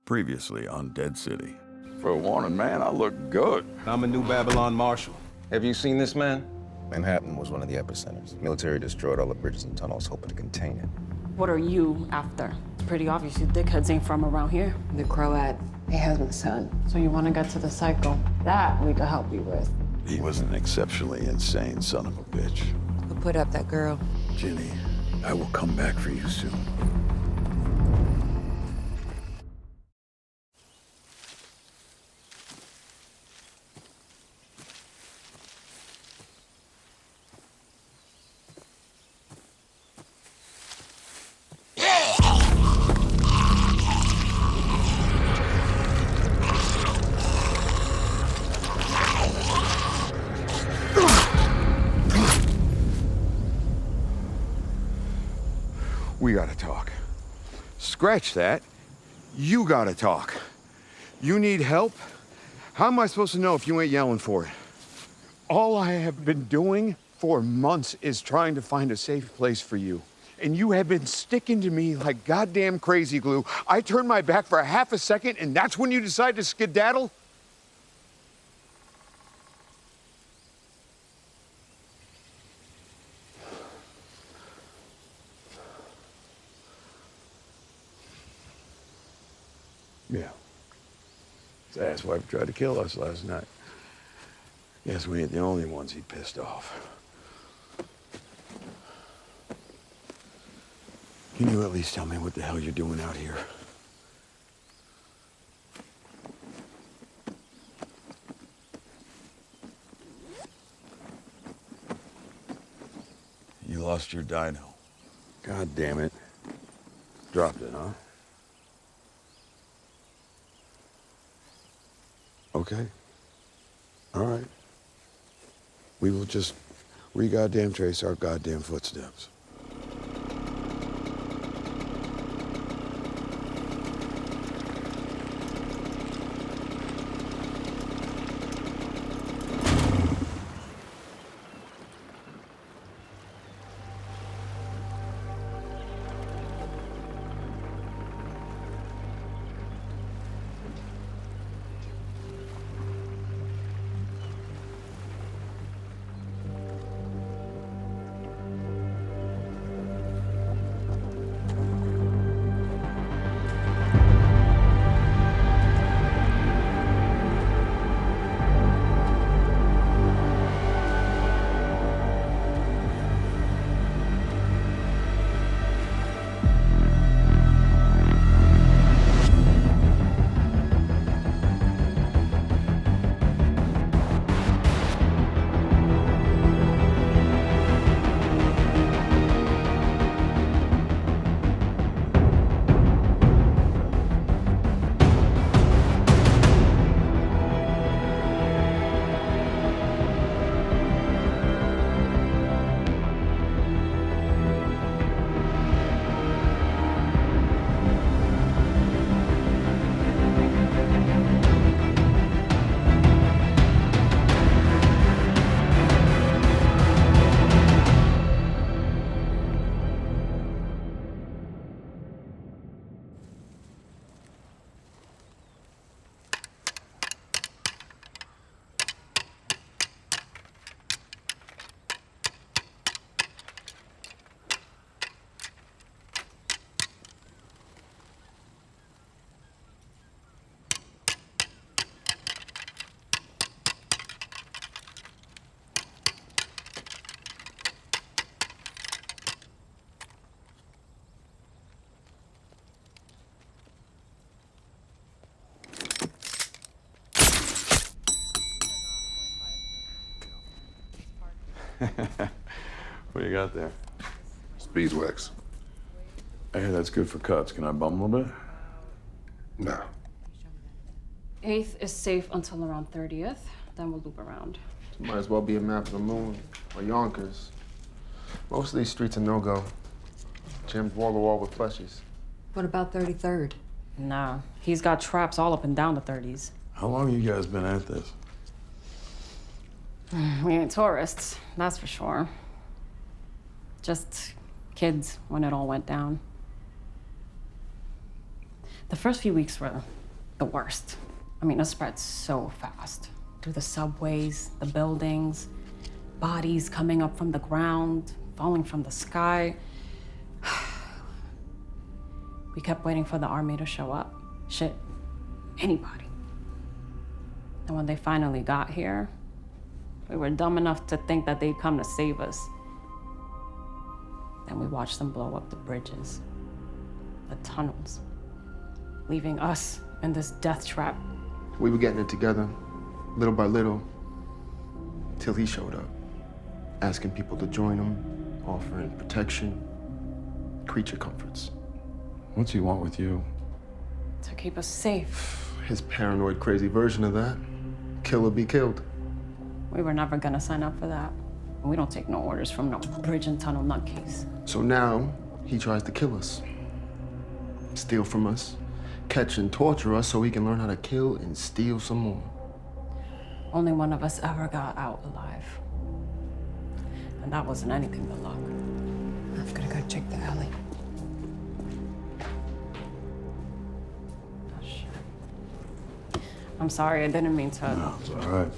Previously on Dead City. For a wanted man, I look good. I'm a New Babylon Marshal. Have you seen this man? Manhattan was one of the epicenters. Military destroyed all the bridges and tunnels, hoping to contain it. What are you after? It's pretty obvious you dickheads ain't from around here. The Croat, he has my son. So you want to get to the cycle? That we could help you with. He was an exceptionally insane son of a bitch. Who put up that girl? Ginny, I will come back for you soon. We gotta talk. Scratch that. You gotta talk. You need help? How am I supposed to know if you ain't yelling for it? All I have been doing for months is trying to find a safe place for you. And you have been sticking to me like goddamn crazy glue. I turned my back for a half a second, and that's when you decide to skedaddle? Yeah. His asswife tried to kill us last night. Guess we ain't the only ones he pissed off. Can you at least tell me what the hell you're doing out here? You lost your dino. God damn it. Dropped it, huh? Okay. All right. We will just re-goddamn trace our goddamn footsteps. What do you got there? Beeswax. I hear that's good for cuts. Can I bum a little bit? No. 8th is safe until around 30th. Then we'll loop around. Might as well be a map of the moon or Yonkers. Most of these streets are no-go. Jammed wall to wall with fleshies. What about 33rd? Nah, he's got traps all up and down the 30s. How long you guys been at this? We ain't tourists, that's for sure. Just kids when it all went down. The first few weeks were the worst. I mean, it spread so fast. Through the subways, the buildings, bodies coming up from the ground, falling from the sky. We kept waiting for the army to show up. Shit, anybody. And when they finally got here, we were dumb enough to think that they'd come to save us. Then we watched them blow up the bridges, the tunnels, leaving us in this death trap. We were getting it together, little by little, till he showed up, asking people to join him, offering protection, creature comforts. What's he want with you? To keep us safe. His paranoid, crazy version of that. Kill or be killed. We were never gonna sign up for that. We don't take no orders from no bridge and tunnel nutcase. So now, he tries to kill us. Steal from us, catch and torture us so he can learn how to kill and steal some more. Only one of us ever got out alive. And that wasn't anything but luck. I'm gonna go check the alley. Oh, shit. I'm sorry, I didn't mean to. No, it's all right.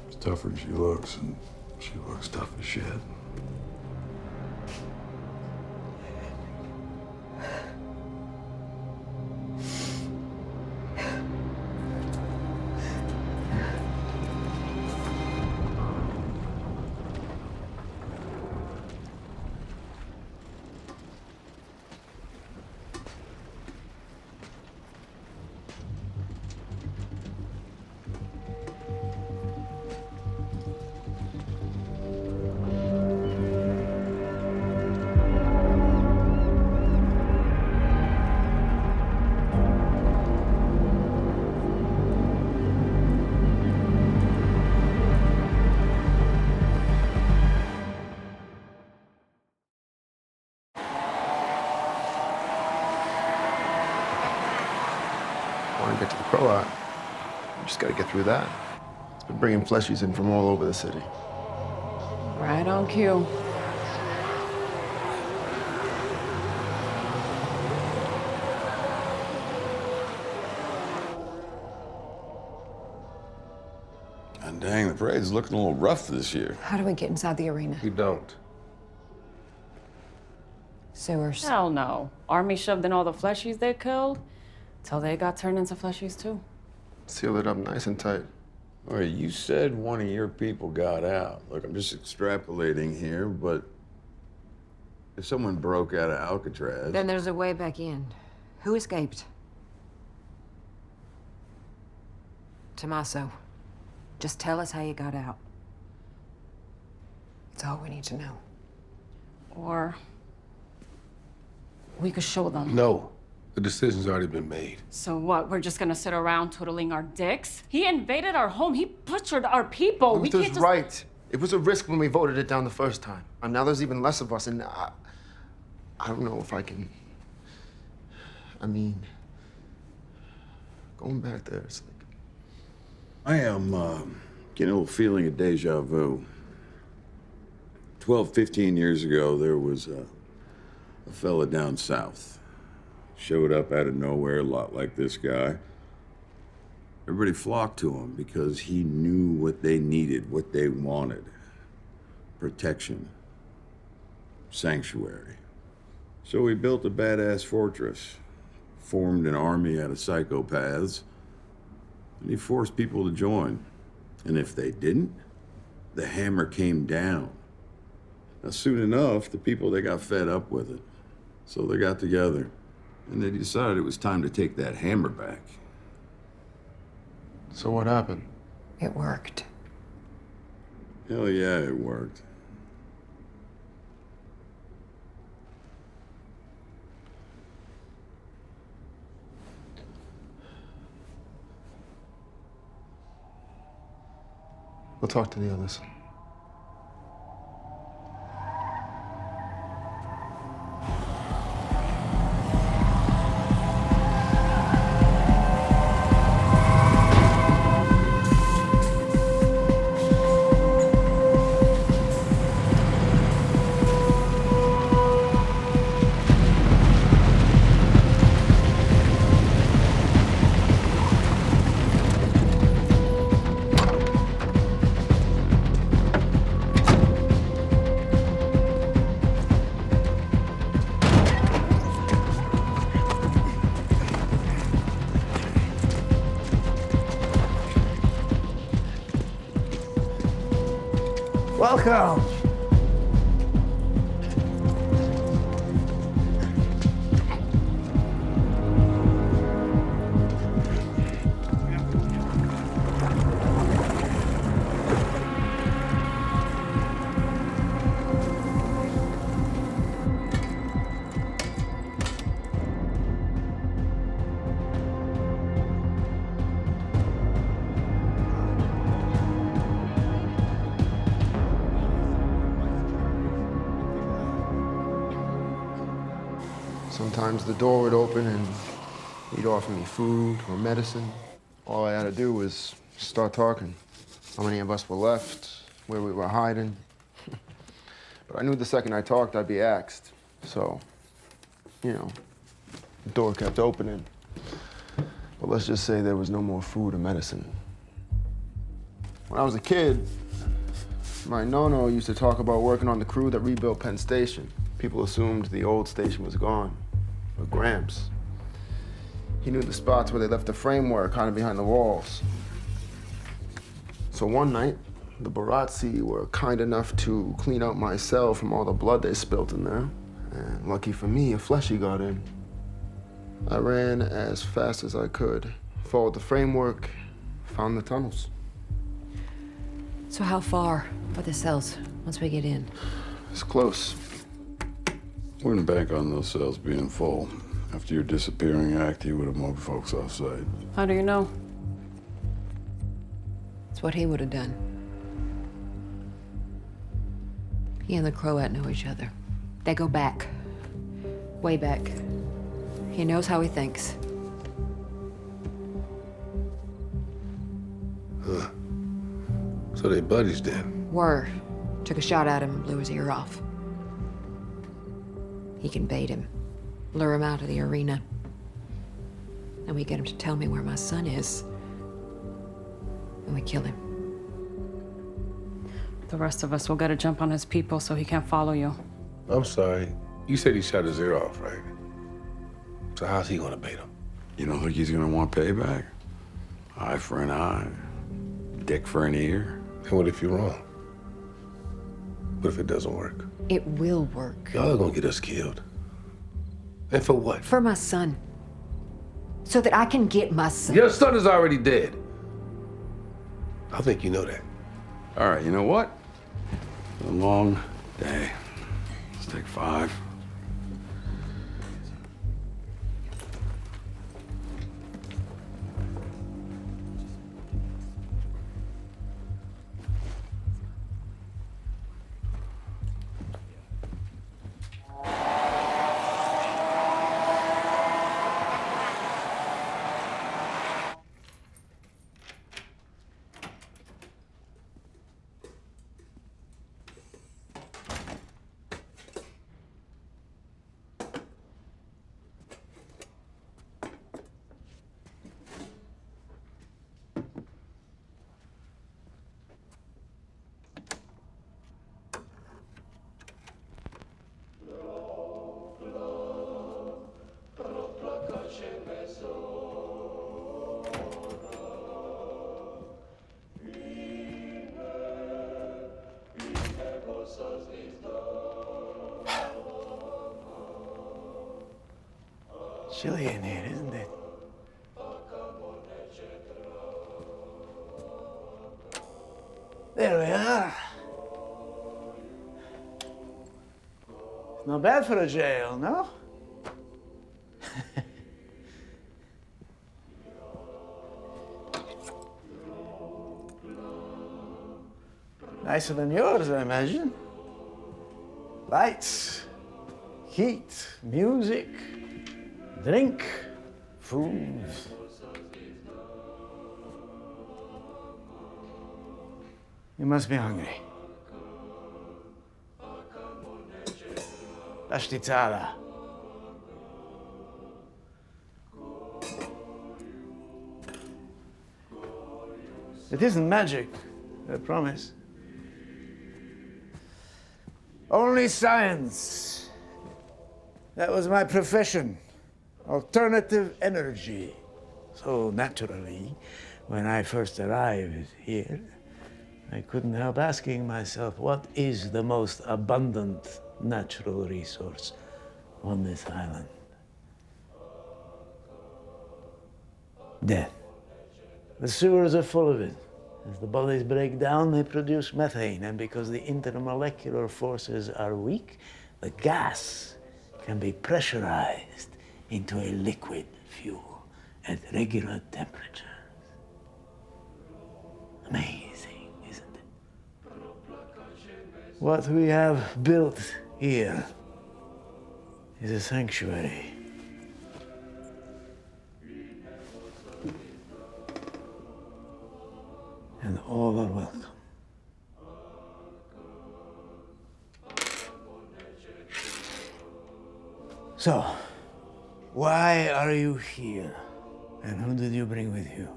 She's tougher than she looks, and she looks tough as shit. Want to get to the Crow Eye. We just gotta get through that. It's been bringing fleshies in from all over the city. Right on cue. And dang, the parade's looking a little rough this year. How do we get inside the arena? You don't. Sewers. Hell no. Army shoved in all the fleshies they killed till they got turned into fleshies too. Seal it up nice and tight. All right, you said one of your people got out. Look, I'm just extrapolating here, but if someone broke out of Alcatraz... Then there's a way back in. Who escaped? Tommaso. Just tell us how you got out. It's all we need to know. Or we could show them. No. The decision's already been made. So what? We're just gonna sit around twiddling our dicks? He invaded our home. He butchered our people. We can't Luther's just... right. It was a risk when we voted it down the first time. And now there's even less of us, and I don't know if I can... I mean... Going back there, it's like... I am getting a little feeling of deja vu. 12, 15 years ago, there was a fella down south. Showed up out of nowhere, a lot like this guy. Everybody flocked to him because he knew what they needed, what they wanted. Protection. Sanctuary. So he built a badass fortress, formed an army out of psychopaths, and he forced people to join. And if they didn't, the hammer came down. Now, soon enough, the people, they got fed up with it. So they got together. And they decided it was time to take that hammer back. So what happened? It worked. Hell yeah, it worked. We'll talk to the others. Welcome. Sometimes the door would open and he'd offer me food or medicine. All I had to do was start talking. How many of us were left, where we were hiding. But I knew the second I talked, I'd be axed. So, you know, the door kept opening. But let's just say there was no more food or medicine. When I was a kid, my nono used to talk about working on the crew that rebuilt Penn Station. People assumed the old station was gone, but Gramps, he knew the spots where they left the framework kind of behind the walls. So one night, the Barazzi were kind enough to clean out my cell from all the blood they spilt in there. And lucky for me, a fleshy got in. I ran as fast as I could, followed the framework, found the tunnels. So how far are the cells once we get in? It's close. Wouldn't bank on those cells being full. After your disappearing act, he would have moved folks offsite. How do you know? It's what he would have done. He and the Croat know each other. They go back. Way back. He knows how he thinks. Huh. So they buddies then? Were. Took a shot at him and blew his ear off. He can bait him. Lure him out of the arena. And we get him to tell me where my son is. And we kill him. The rest of us will get a jump on his people so he can't follow you. I'm sorry. You said he shot his ear off, right? So how's he gonna bait him? You don't think he's gonna want payback? Eye for an eye, dick for an ear. And what if you're wrong? What if it doesn't work? It will work. Y'all are gonna get us killed. And for what? For my son. So that I can get my son. Your son is already dead. I think you know that. All right, you know what? It's a long day. Let's take 5. Chilly in here, isn't it? There we are. Not bad for a jail, no? Nicer than yours, I imagine. Lights, heat, music. Drink, food. You must be hungry. Pastizada. It isn't magic, I promise. Only science. That was my profession. Alternative energy. So naturally, when I first arrived here, I couldn't help asking myself, what is the most abundant natural resource on this island? Death. The sewers are full of it. As the bodies break down, they produce methane, and because the intermolecular forces are weak, the gas can be pressurized into a liquid fuel at regular temperatures. Amazing, isn't it? What we have built here is a sanctuary. And all are welcome. So, why are you here? And who did you bring with you?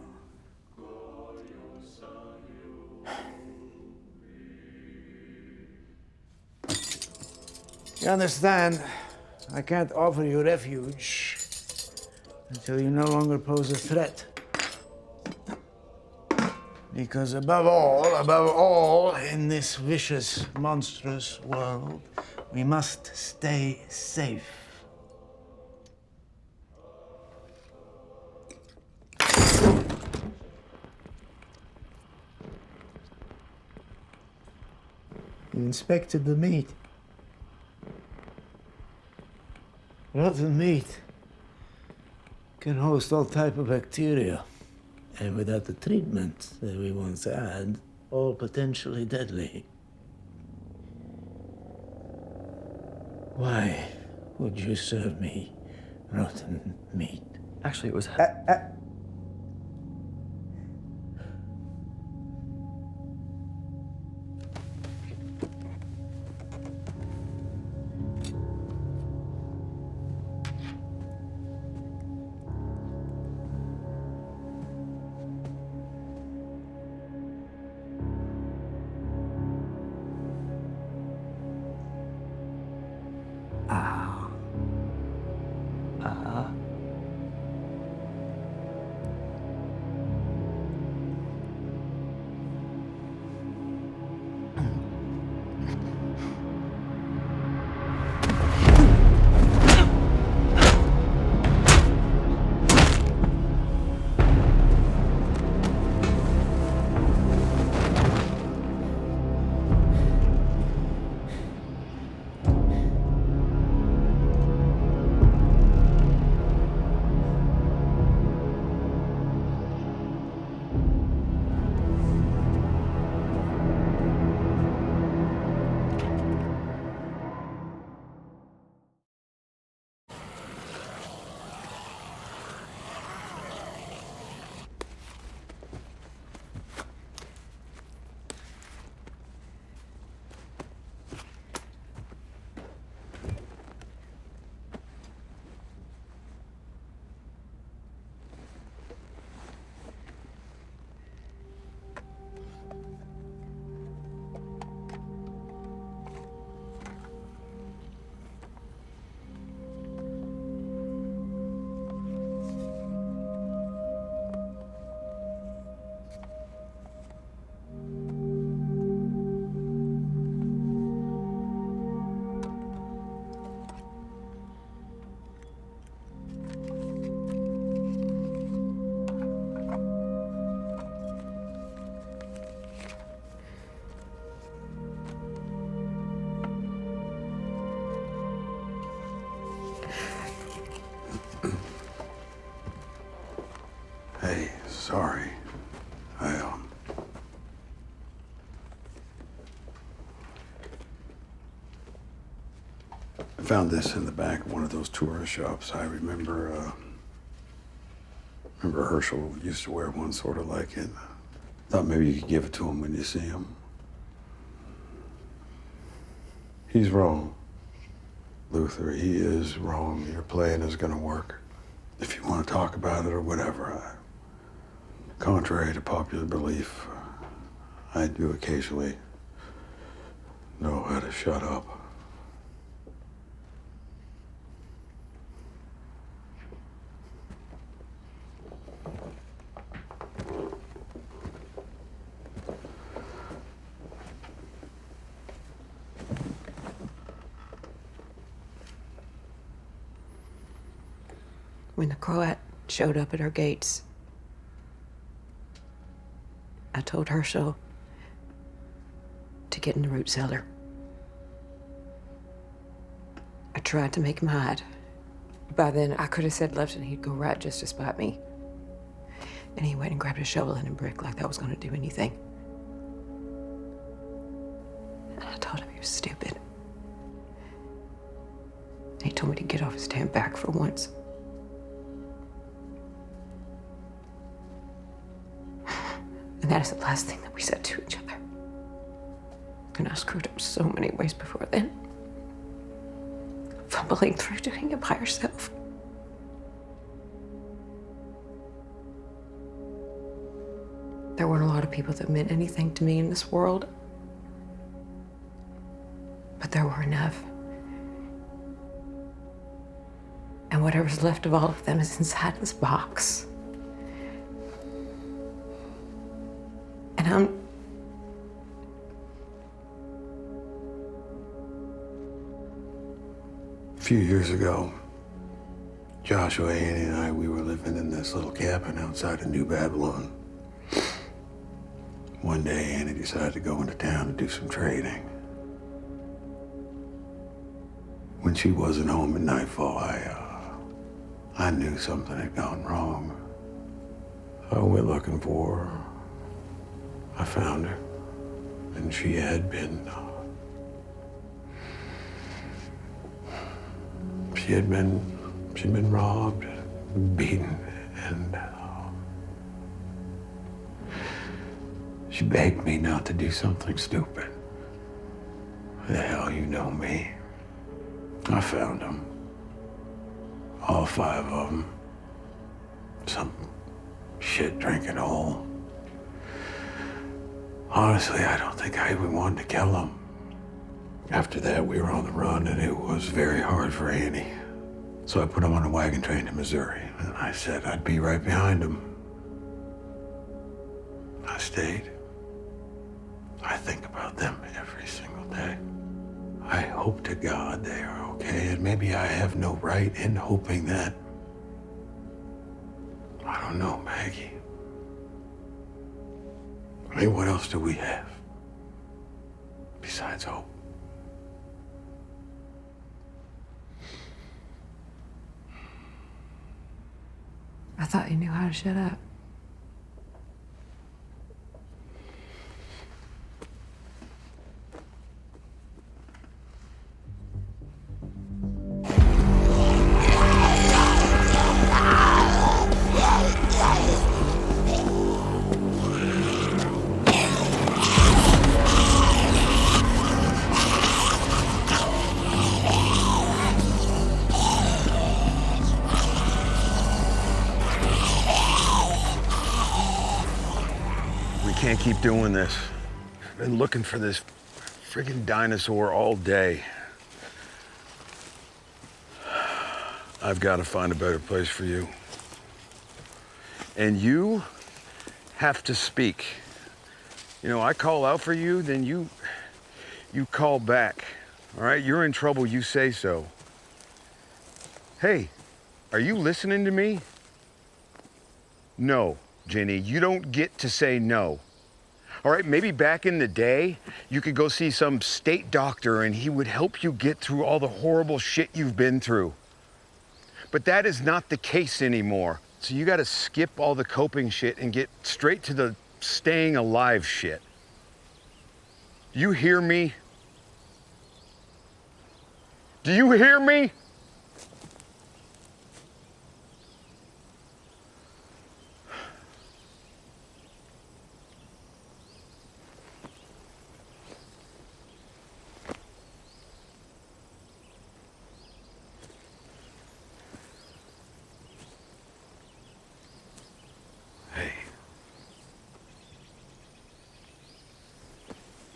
You understand, I can't offer you refuge until you no longer pose a threat. Because above all, in this vicious, monstrous world, we must stay safe. You inspected the meat. Rotten meat can host all type of bacteria. And without the treatment that we once had, all potentially deadly. Why would you serve me rotten meat? Actually, it was... Hey, sorry. I found this in the back of one of those tourist shops. I remember Herschel used to wear one sort of like it. Thought maybe you could give it to him when you see him. He's wrong, Luther. He is wrong. Your plan is gonna work. If you want to talk about it or whatever. Contrary to popular belief, I do occasionally know how to shut up. When the Croat showed up at our gates, I told Herschel to get in the root cellar. I tried to make him hide. By then, I could have said left and he'd go right just to spite me. And he went and grabbed a shovel and a brick like that was going to do anything. And I told him he was stupid. And he told me to get off his damn back for once. And that is the last thing that we said to each other. And I screwed up so many ways before then. Fumbling through doing it by herself. There weren't a lot of people that meant anything to me in this world. But there were enough. And whatever's left of all of them is inside this box. And A few years ago, Joshua, Annie, and I, we were living in this little cabin outside of New Babylon. One day, Annie decided to go into town to do some trading. When she wasn't home at nightfall, I knew something had gone wrong. I went looking for her. I found her, and she'd been robbed, beaten, and she begged me not to do something stupid. The hell, you know me. I found them. All 5 of them. Some shit-drinking hole. Honestly, I don't think I even wanted to kill them. After that, we were on the run, and it was very hard for Annie. So I put him on a wagon train to Missouri, and I said I'd be right behind him. I stayed. I think about them every single day. I hope to God they are okay, and maybe I have no right in hoping that. I don't know, Maggie. I mean, what else do we have besides hope? I thought you knew how to shut up. Can't keep doing this. I've been looking for this friggin' dinosaur all day. I've got to find a better place for you. And you have to speak. You know, I call out for you, then you call back. All right, you're in trouble, you say so. Hey, are you listening to me? No, Jenny, you don't get to say no. All right, maybe back in the day, you could go see some state doctor and he would help you get through all the horrible shit you've been through. But that is not the case anymore. So you gotta skip all the coping shit and get straight to the staying alive shit. You hear me? Do you hear me?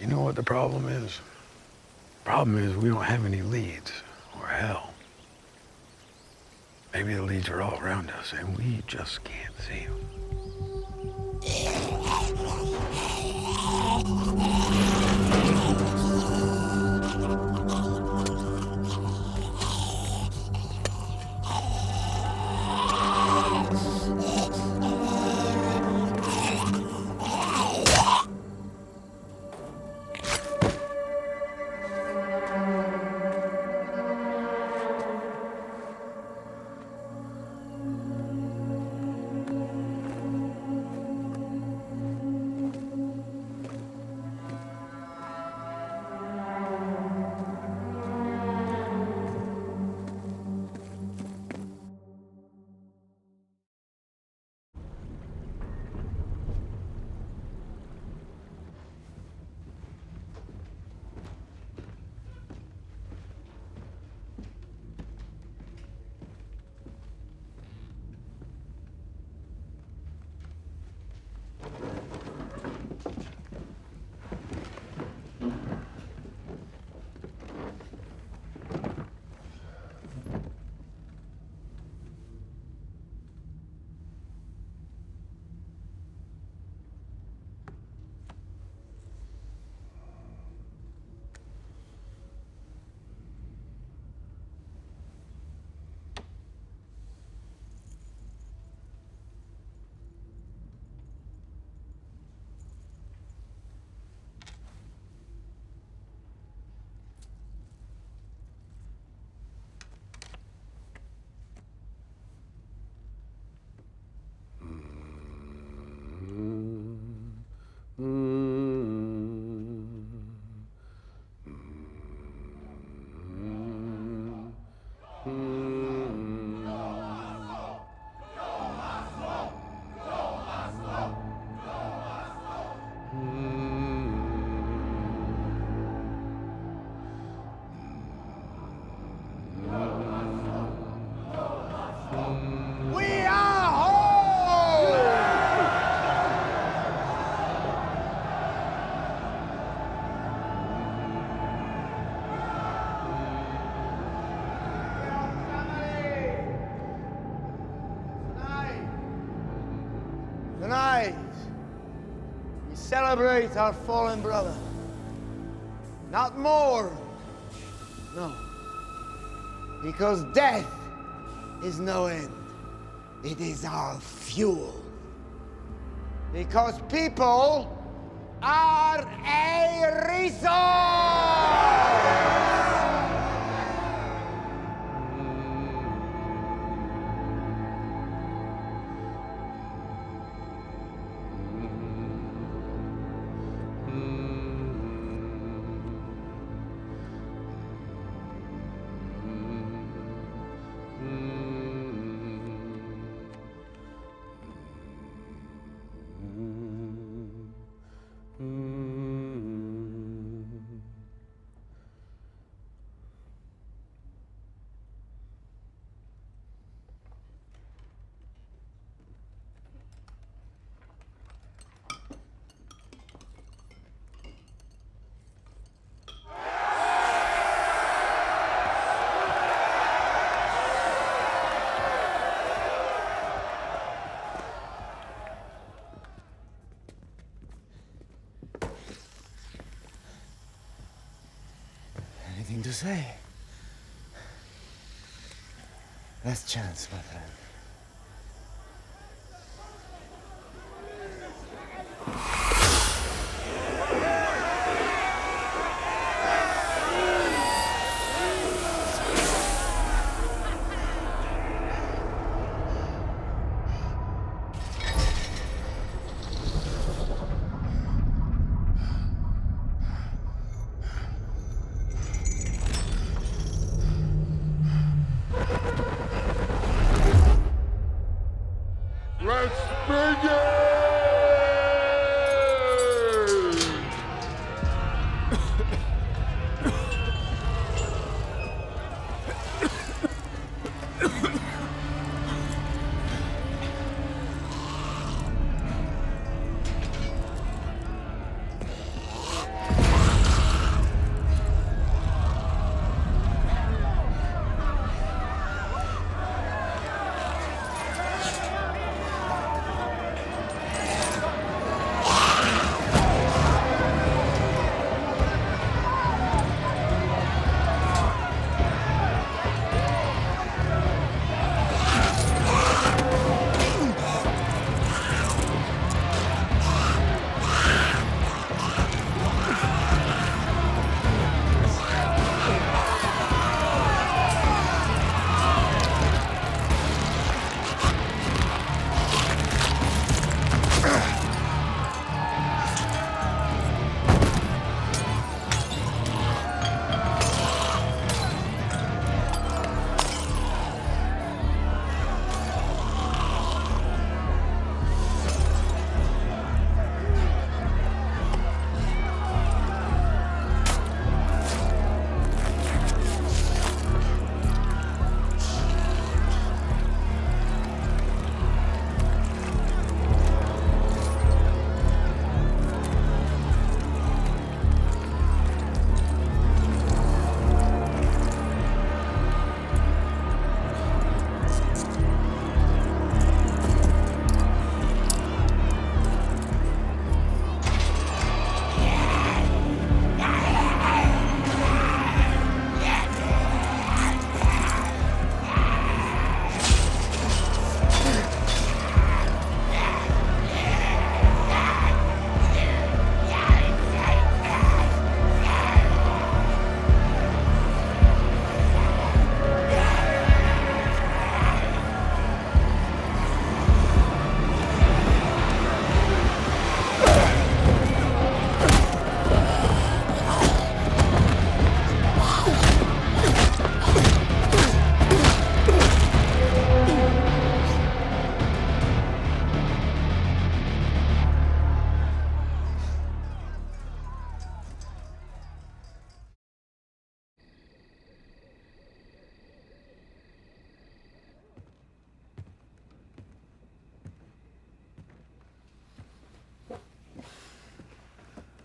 You know what the problem is? The problem is we don't have any leads, or hell. Maybe the leads are all around us and we just can't see them. celebrate our fallen brother. Not more. No. Because death is no end. It is our fuel. Because people are a resource! Anything to say? Last chance, my friend.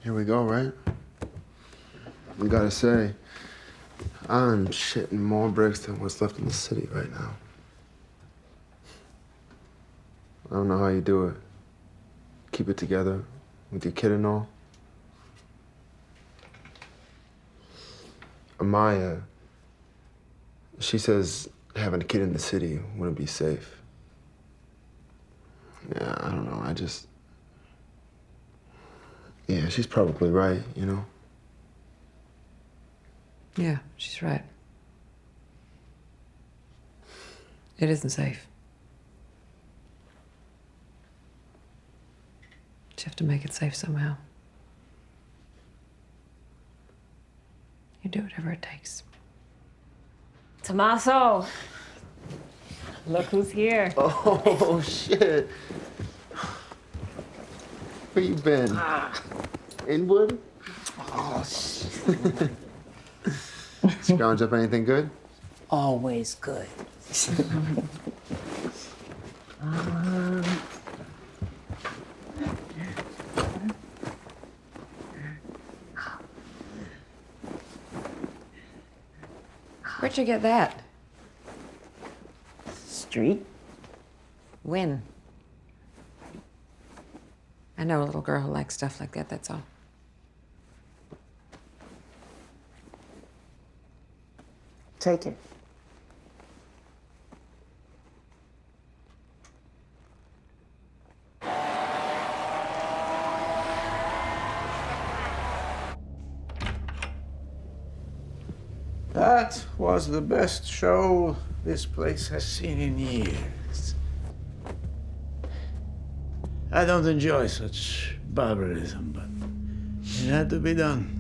Here we go, right? I gotta say, I'm shitting more bricks than what's left in the city right now. I don't know how you do it. Keep it together, with your kid and all. Amaya, she says having a kid in the city wouldn't be safe. Yeah, I don't know, yeah, she's probably right, you know? Yeah, she's right. It isn't safe. You have to make it safe somehow. You do whatever it takes. Tommaso, look who's here. Oh, shit. Where you been? Inwood? Oh, shit. Scrounge up anything good? Always good. Where'd you get that? Street? When? I know a little girl who likes stuff like that, that's all. Take it. That was the best show this place has seen in years. I don't enjoy such barbarism, but it had to be done.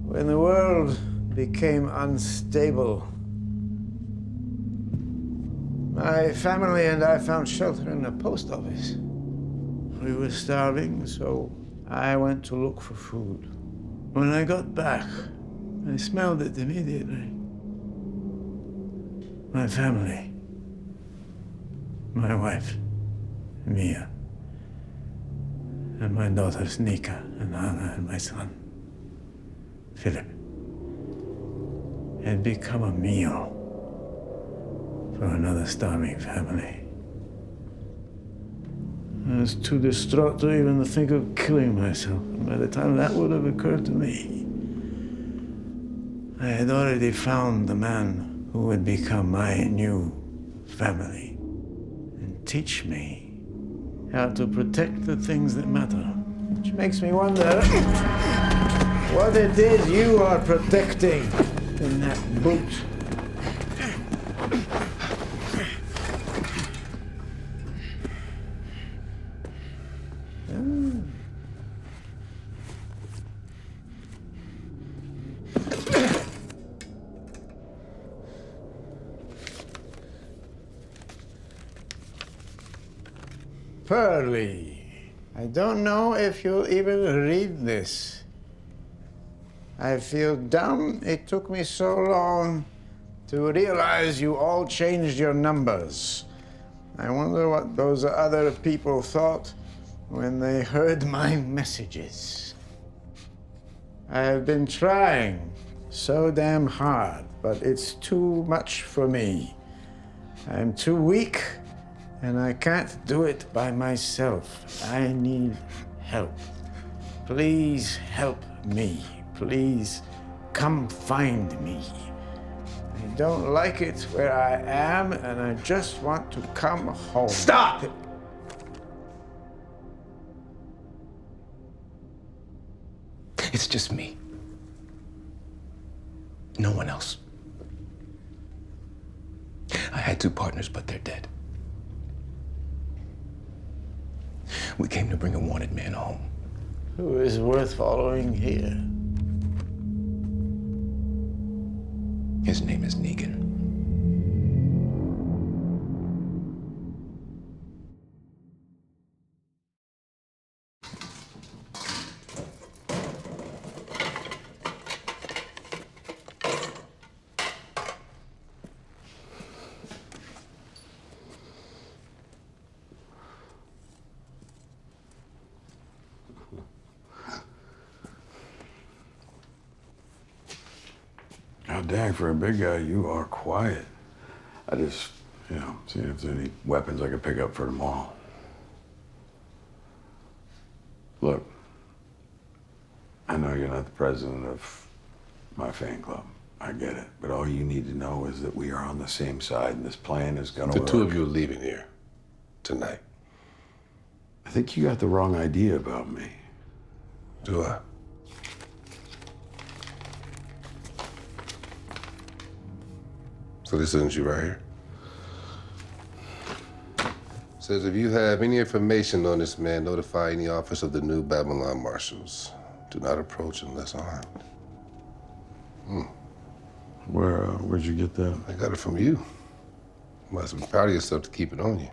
When the world became unstable, my family and I found shelter in the post office. We were starving, so I went to look for food. When I got back, I smelled it immediately. My family, my wife, Mia, and my daughters Nika and Anna and my son, Philip, had become a meal for another starving family. I was too distraught to even think of killing myself. And by the time that would have occurred to me, I had already found the man who would become my new family and teach me how to protect the things that matter. Which makes me wonder what it is you are protecting in that boot. Pearly, I don't know if you'll even read this. I feel dumb it took me so long to realize you all changed your numbers. I wonder what those other people thought when they heard my messages. I have been trying so damn hard, but it's too much for me. I'm too weak, and I can't do it by myself. I need help. Please help me. Please come find me. I don't like it where I am, and I just want to come home. Stop! It's just me. No one else. I had two partners, but they're dead. We came to bring a wanted man home. Who is worth following here? His name is Negan. God dang, for a big guy, you are quiet. I just, seeing if there's any weapons I could pick up for tomorrow. Look, I know you're not the president of my fan club. I get it. But all you need to know is that we are on the same side and this plan is gonna work. The two of you are leaving here tonight. I think you got the wrong idea about me. Do I? So this isn't you right here? Says if you have any information on this man, notify any office of the New Babylon Marshals. Do not approach unless armed. Where'd you get that? I got it from you. Must be proud of yourself to keep it on you.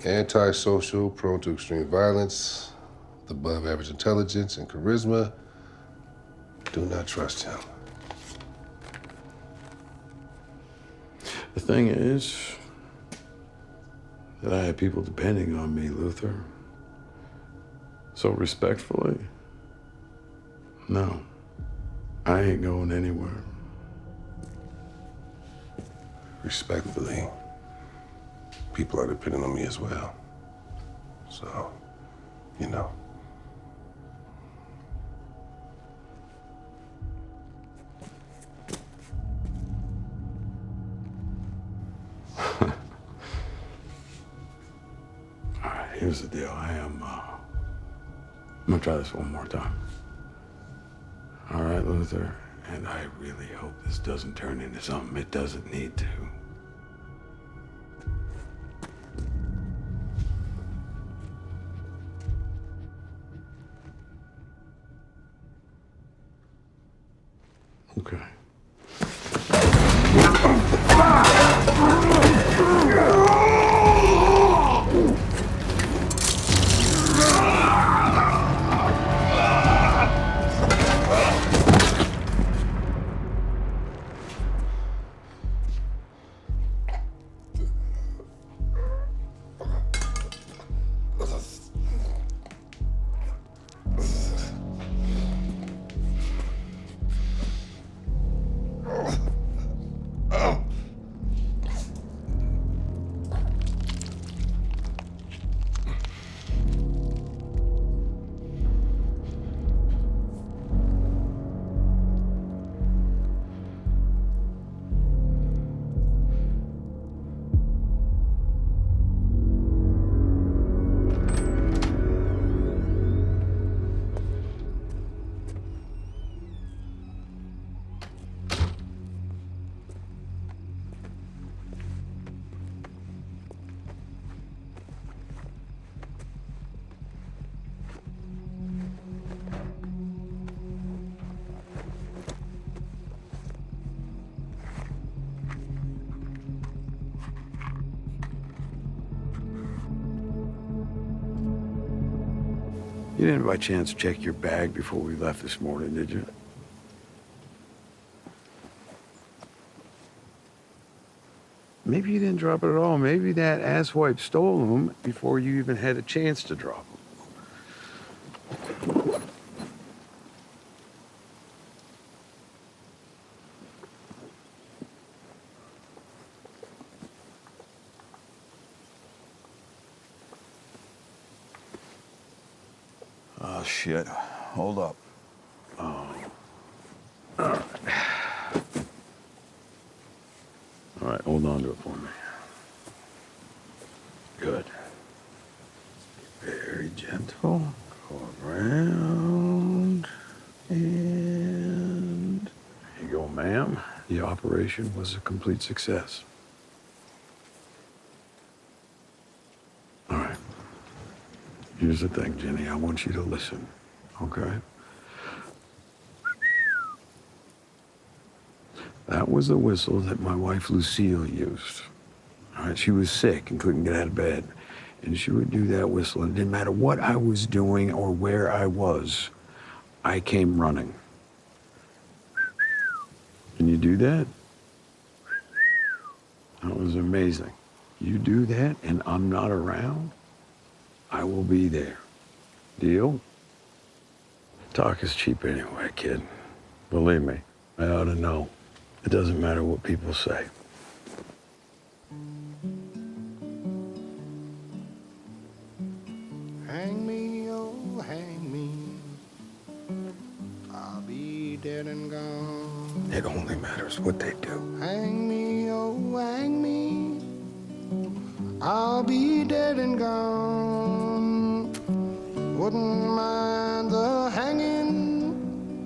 Antisocial, prone to extreme violence, above average intelligence and charisma. Do not trust him. The thing is that I have people depending on me, Luther. So respectfully, no, I ain't going anywhere. Respectfully, people are depending on me as well. So, you know. All right, here's the deal. I'm gonna try this one more time. All right, Luther, and I really hope this doesn't turn into something it doesn't need to. Okay. You didn't by chance check your bag before we left this morning, did you? Maybe you didn't drop it at all. Maybe that asswipe stole them before you even had a chance to drop them. Oh, shit. Hold up. Oh. All right. All right, hold on to it for me. Good. Very gentle. Go around. And here you go, ma'am. The operation was a complete success. All right. Here's the thing, Jenny. I want you to listen, okay? That was the whistle that my wife Lucille used. All right, she was sick and couldn't get out of bed. And she would do that whistle. It didn't matter what I was doing or where I was. I came running. Can you do that? That was amazing. You do that and I'm not around, I will be there. Deal? Talk is cheap anyway, kid. Believe me, I ought to know. It doesn't matter what people say. Hang me, oh, hang me. I'll be dead and gone. It only matters what they do. Hang me, oh, hang me. I'll be dead and gone. Wouldn't mind the hanging,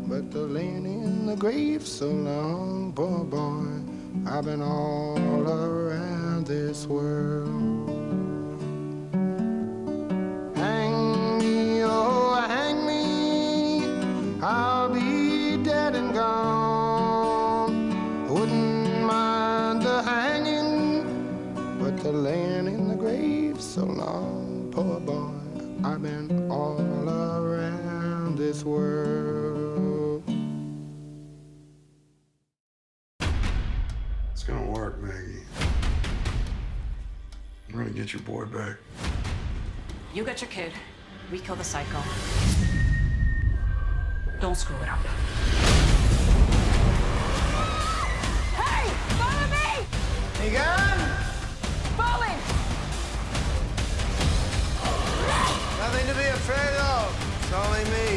but the laying in the grave so long, poor boy. I've been all around this world. Hang me, oh, hang me. I'll be dead and gone. Wouldn't mind the hanging, but the laying in the grave so long, poor boy. I've been all around this world. It's gonna work, Maggie. I'm gonna get your boy back. You get your kid, we kill the psycho. Don't screw it up. Hey! Follow me! Megan! Falling! Nothing to be afraid of. It's only me.